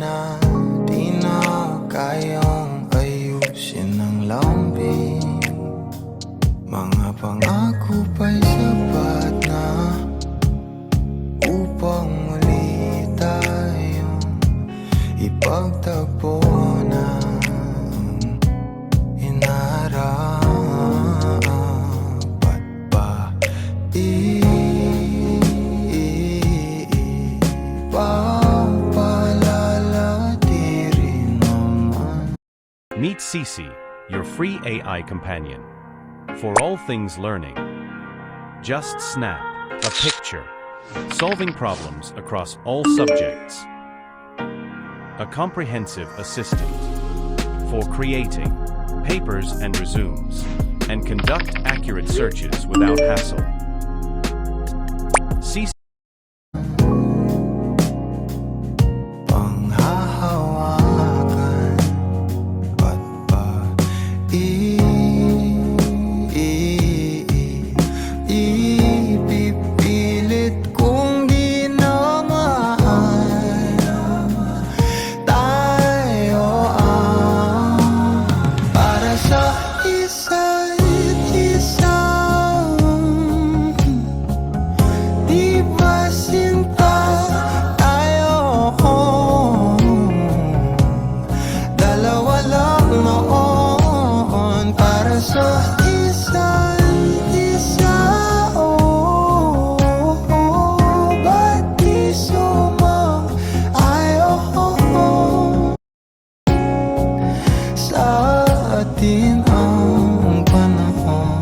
na di na kayang ayusin ng lambing. Mga pangako pa'y sapat na upang muli tayong ipagtagpo ng inarapat pa. Ipapalala di rin naman. Meet Cici, your free AI companion. For all things learning, just snap a picture, solving problems across all subjects. A comprehensive assistant for creating papers and resumes, and conduct accurate searches without hassle. Cici Panghahawakan at ipipilit kong di na mahal. Tayo ang para sa isa't isa. Di ba sinta tayo? Dalawa lang noon para sa isa't isa. Ba't di sumang-ayon sa atin ang panahon?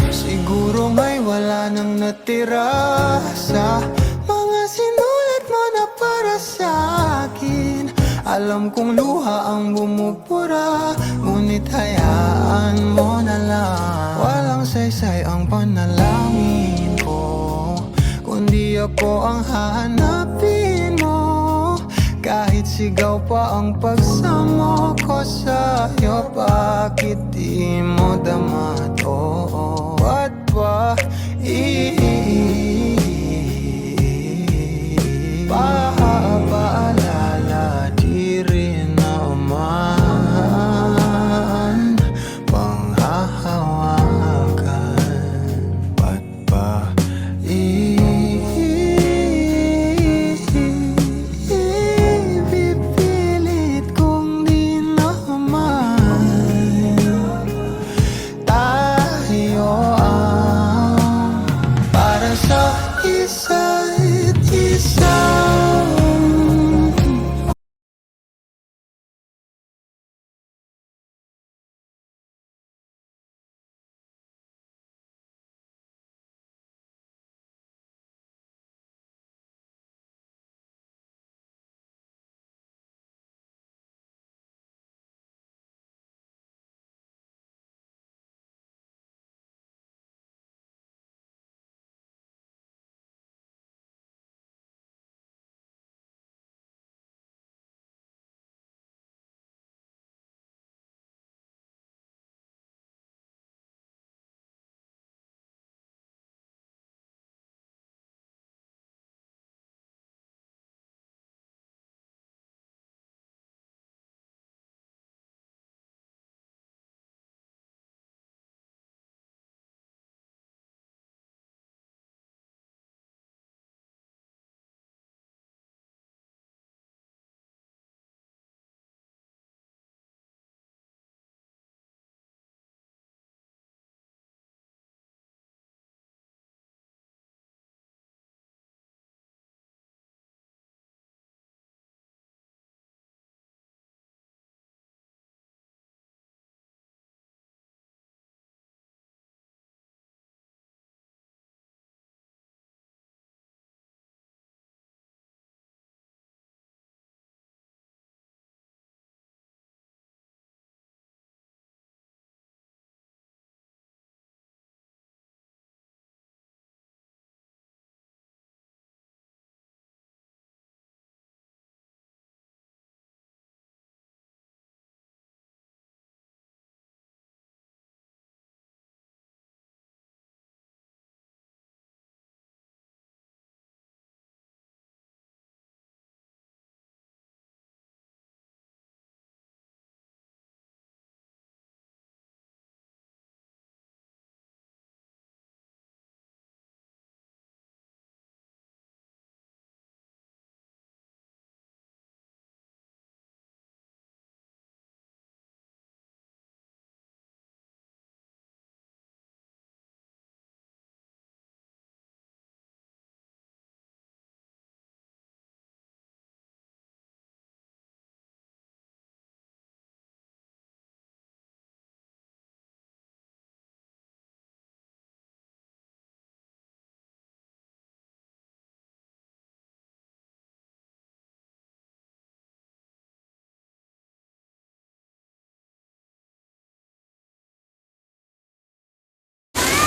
Siguro may wala nang natira sa mga sinulat mo na para sa akin. Alam kong luha ang bumubura, ngunit hayaan mo na lang. Walang saysay ang panalangin ko, kundi ako ang hahanapin mo. Kahit sigaw pa ang pagsamo ko sa'yo, bakit di mo dama to? Ba't ba ipapaalala di rin naman? Panghahawakan, ba't ba ipipilit kong di naman? Tayo ang para sa isa't isa.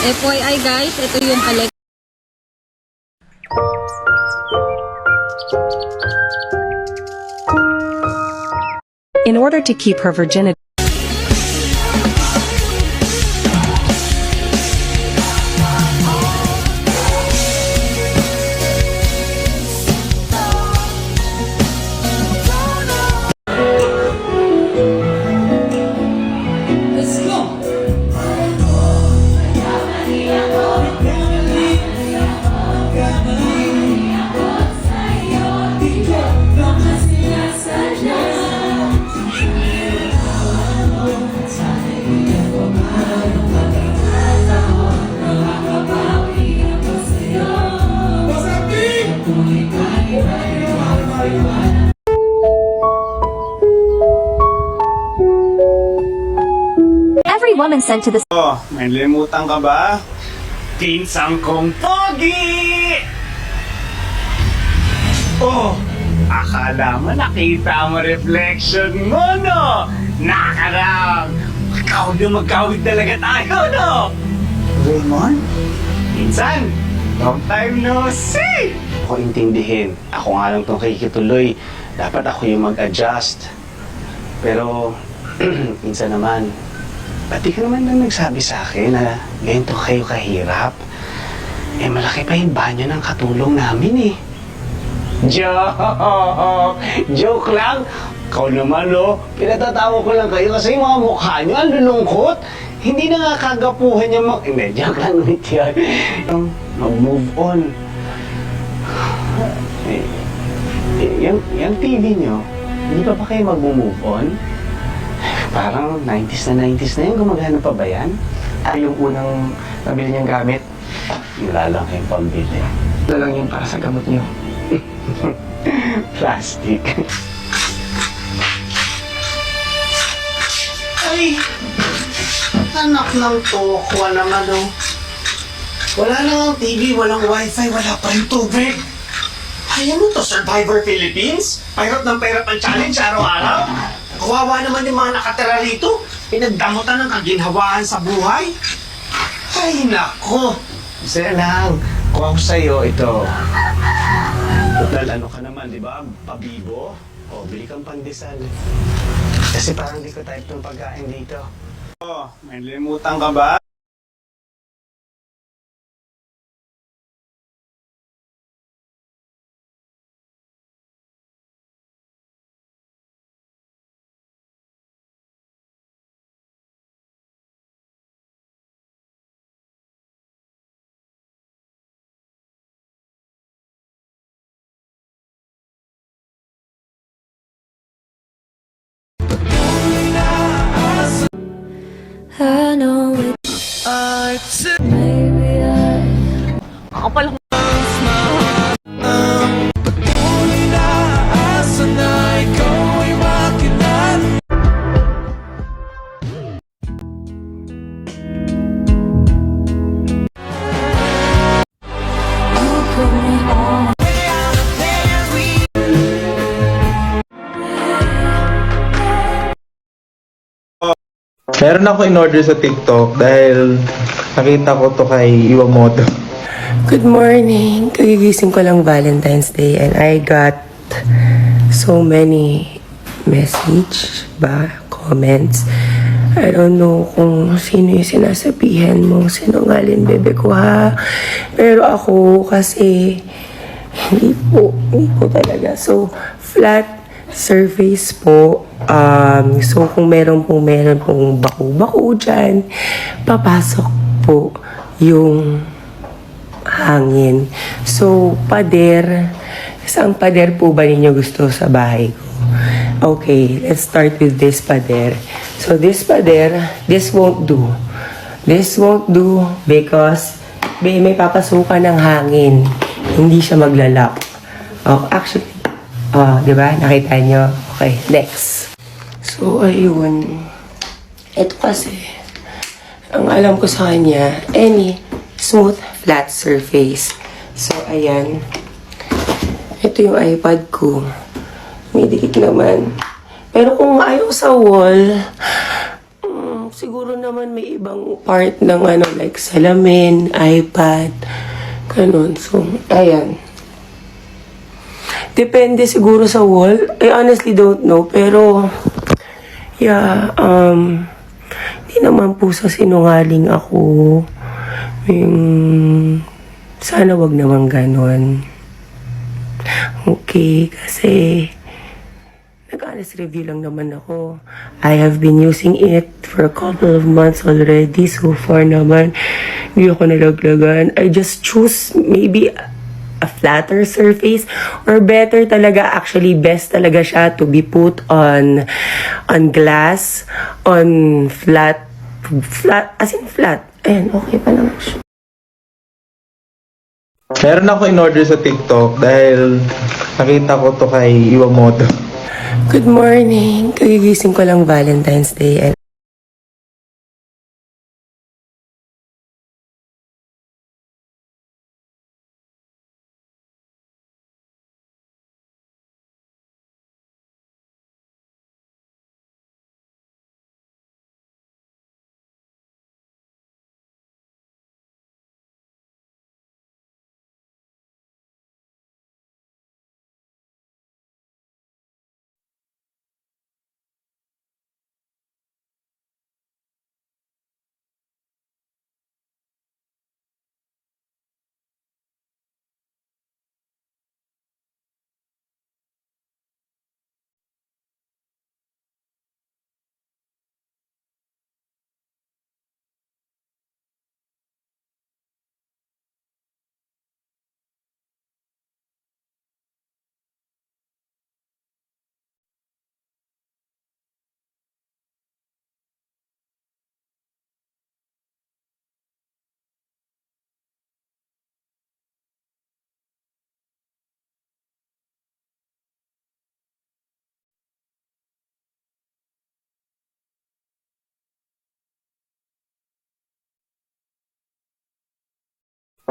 FYI guys, ito yung Alexa. In order to keep her virginity. Every woman sent to the Oh, may limutan ka ba? Pinsang kong pogi! Oh, akala mo nakita mo reflection mo, no? Nakarang! Magkawig talaga tayo, no? Raymond? Pinsan, long time no see! Ako intindihin. Ako nga lang itong kikituloy. Dapat ako yung mag-adjust. Pero, pinsan naman, ba't di ka naman lang nagsabi sa akin na ganito kayo kahirap? Eh, malaki pa yung banyo ng katulong namin eh. Joke! Joke lang! Ikaw naman, lo. Pinatatawa ko lang kayo kasi yung mga mukha nyo, ang lulungkot. Hindi na nga kagapuhan yung mga... Hindi, joke lang ulit yan. Mag-move on. Yung TV nyo, hindi pa kayo mag-move on? Parang 90s na yun. Gumagana pa ba yan? Yung unang nabili niyang gamit, Wala lang kayong pambili. wala lang yun para sa gamot niyo. Plastic. Ay! Anak ng tokwa naman, oh. Wala nang TV, walang wifi, wala pa rin tubig. Ay, ano to? Survivor Philippines? Pahirap ng pahirap ang challenge araw-araw? Kawawa naman yung mga nakatira rito. Pinagdamutan ng kaginhawaan sa buhay. Ay, nako. Isa lang. Kuha ko sa'yo ito. Total, ano ka naman, di ba? Pabibo. O, bili kang pandesal. Kasi parang di ko type ng pagkain dito. Oh, may limutan ka ba? I know it. Maybe you put me on. Meron ako in-order sa TikTok dahil nakita ko to kay Iwamoto. Good morning. Kagigising ko lang Valentine's Day and I got so many comments. I don't know kung sino yung sinasabihan mong sinungaling bebe ko ha. Pero ako kasi hindi po talaga. So, flat surface po. So, kung meron pong baku-baku dyan, papasok po yung hangin. So, pader. Isang pader po ba ninyo gusto sa bahay ko? Okay, let's start with this pader. So, this pader, this won't do. This won't do because may papasukan ng hangin. Hindi siya maglalak. Oh, actually, di ba? Nakita nyo? Okay, next. So, ayun. Ito kasi, ang alam ko sa kanya, any smooth, flat surface. So, ayan. Ito yung iPad ko. May dikit naman. Pero kung ayaw sa wall, siguro naman may ibang part ng ano, like salamin, iPad, ganun. So, ayan. Depende siguro sa wall. I honestly don't know. Pero, yeah, hindi naman po sa sinungaling ako. Sana wag naman ganun. Okay, kasi nag-honest review lang naman ako. I have been using it for a couple of months already. So far naman, hindi ako nalaglagan. I just choose maybe a flatter surface, or better talaga, actually best talaga siya to be put on glass, on flat, as in flat. Ayan, okay pa naman siya. Meron ako in-order sa TikTok dahil nakita ko to kay Iwamoto. Good morning. Kagigising ko lang Valentine's Day.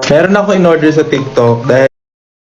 Meron ako in-order sa TikTok dahil